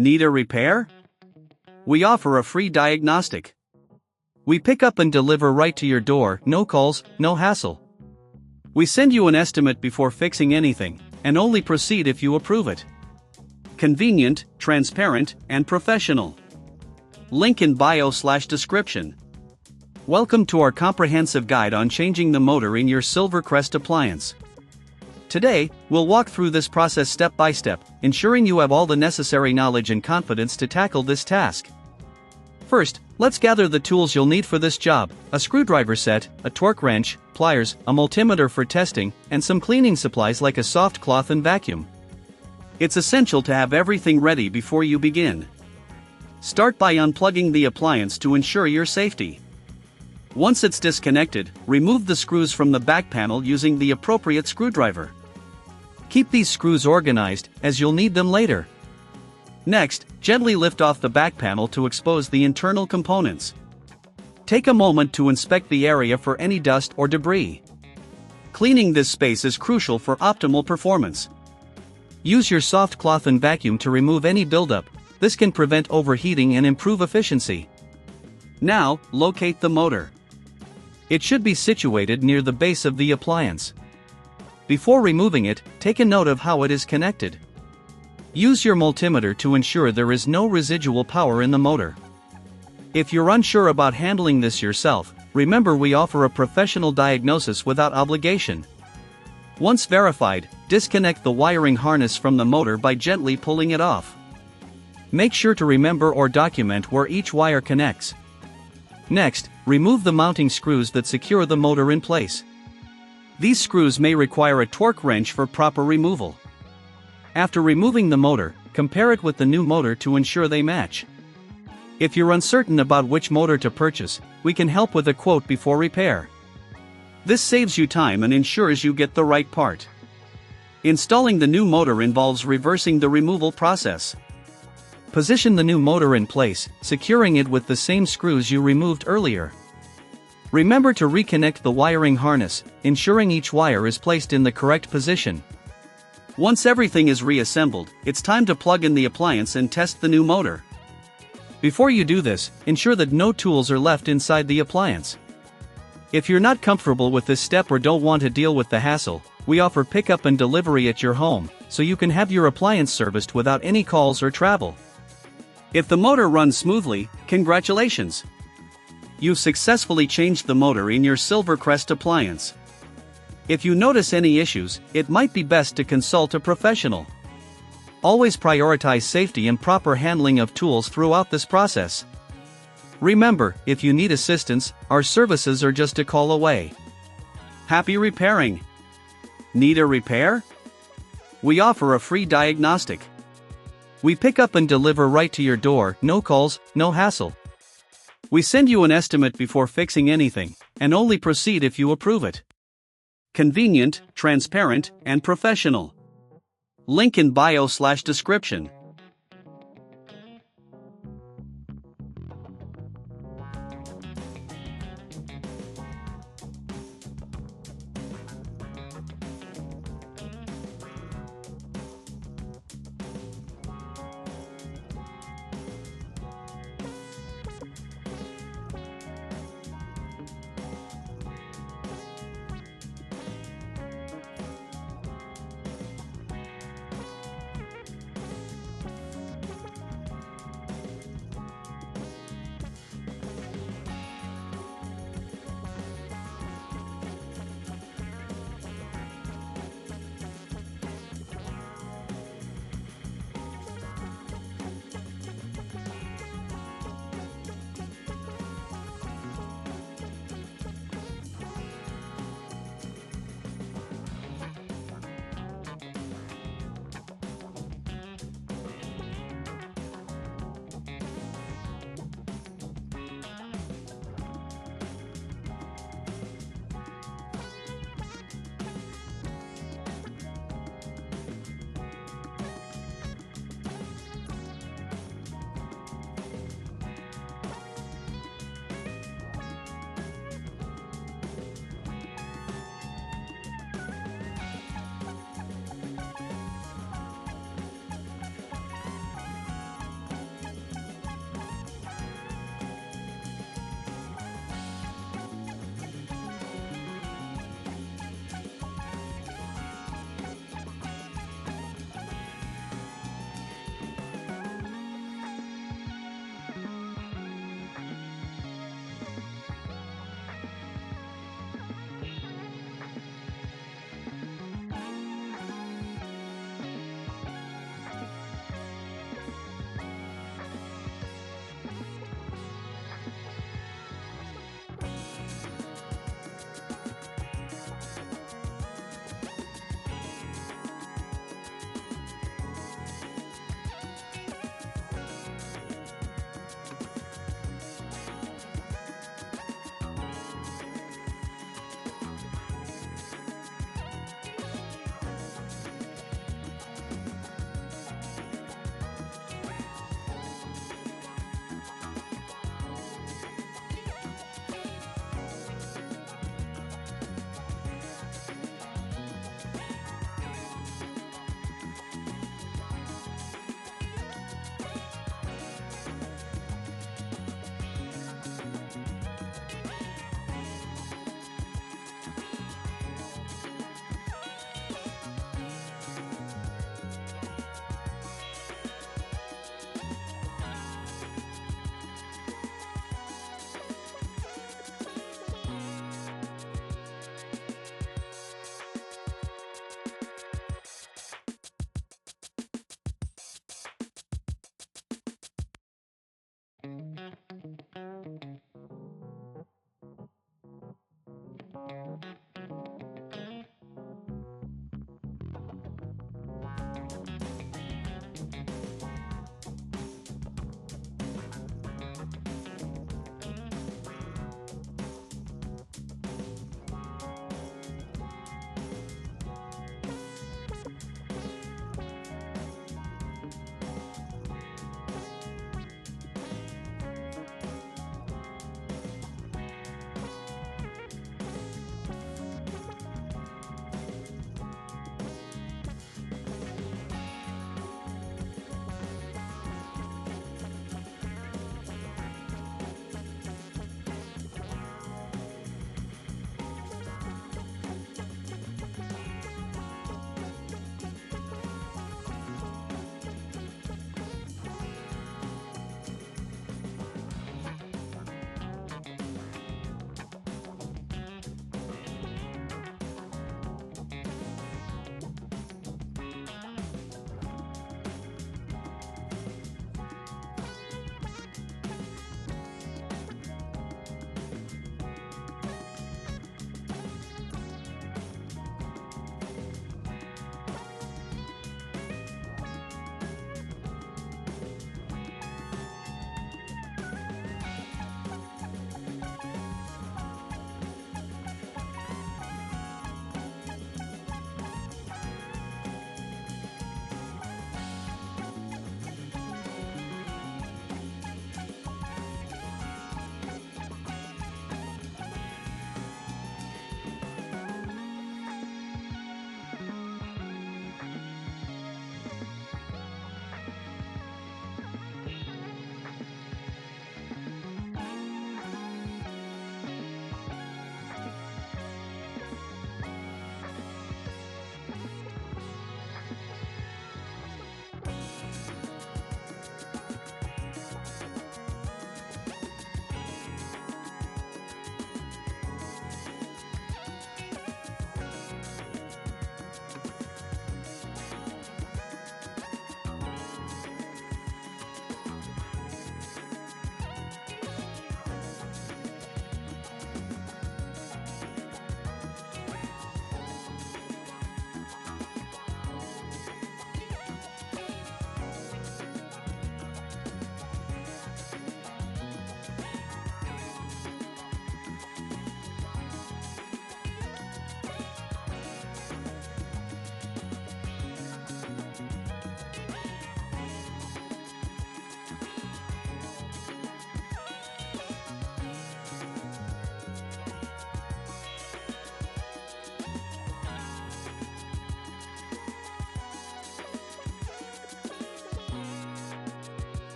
Need a repair? We offer a free diagnostic. We pick up and deliver right to your door, no calls, no hassle. We send you an estimate before fixing anything, and only proceed if you approve it. Convenient, transparent, and professional. Link in bio/description. Welcome to our comprehensive guide on changing the motor in your Silvercrest appliance. Today, we'll walk through this process step by step, ensuring you have all the necessary knowledge and confidence to tackle this task. First, let's gather the tools you'll need for this job: a screwdriver set, a torque wrench, pliers, a multimeter for testing, and some cleaning supplies like a soft cloth and vacuum. It's essential to have everything ready before you begin. Start by unplugging the appliance to ensure your safety. Once it's disconnected, remove the screws from the back panel using the appropriate screwdriver. Keep these screws organized, as you'll need them later. Next, gently lift off the back panel to expose the internal components. Take a moment to inspect the area for any dust or debris. Cleaning this space is crucial for optimal performance. Use your soft cloth and vacuum to remove any buildup. This can prevent overheating and improve efficiency. Now, locate the motor. It should be situated near the base of the appliance. Before removing it, take a note of how it is connected. Use your multimeter to ensure there is no residual power in the motor. If you're unsure about handling this yourself, remember we offer a professional diagnosis without obligation. Once verified, disconnect the wiring harness from the motor by gently pulling it off. Make sure to remember or document where each wire connects. Next, remove the mounting screws that secure the motor in place. These screws may require a torque wrench for proper removal. After removing the motor, compare it with the new motor to ensure they match. If you're uncertain about which motor to purchase, we can help with a quote before repair. This saves you time and ensures you get the right part. Installing the new motor involves reversing the removal process. Position the new motor in place, securing it with the same screws you removed earlier. Remember to reconnect the wiring harness, ensuring each wire is placed in the correct position. Once everything is reassembled, it's time to plug in the appliance and test the new motor. Before you do this, ensure that no tools are left inside the appliance. If you're not comfortable with this step or don't want to deal with the hassle, we offer pickup and delivery at your home, so you can have your appliance serviced without any calls or travel. If the motor runs smoothly, congratulations! You've successfully changed the motor in your Silvercrest appliance. If you notice any issues, it might be best to consult a professional. Always prioritize safety and proper handling of tools throughout this process. Remember, if you need assistance, our services are just a call away. Happy repairing! Need a repair? We offer a free diagnostic. We pick up and deliver right to your door, no calls, no hassle. We send you an estimate before fixing anything, and only proceed if you approve it. Convenient, transparent, and professional. Link in bio/description.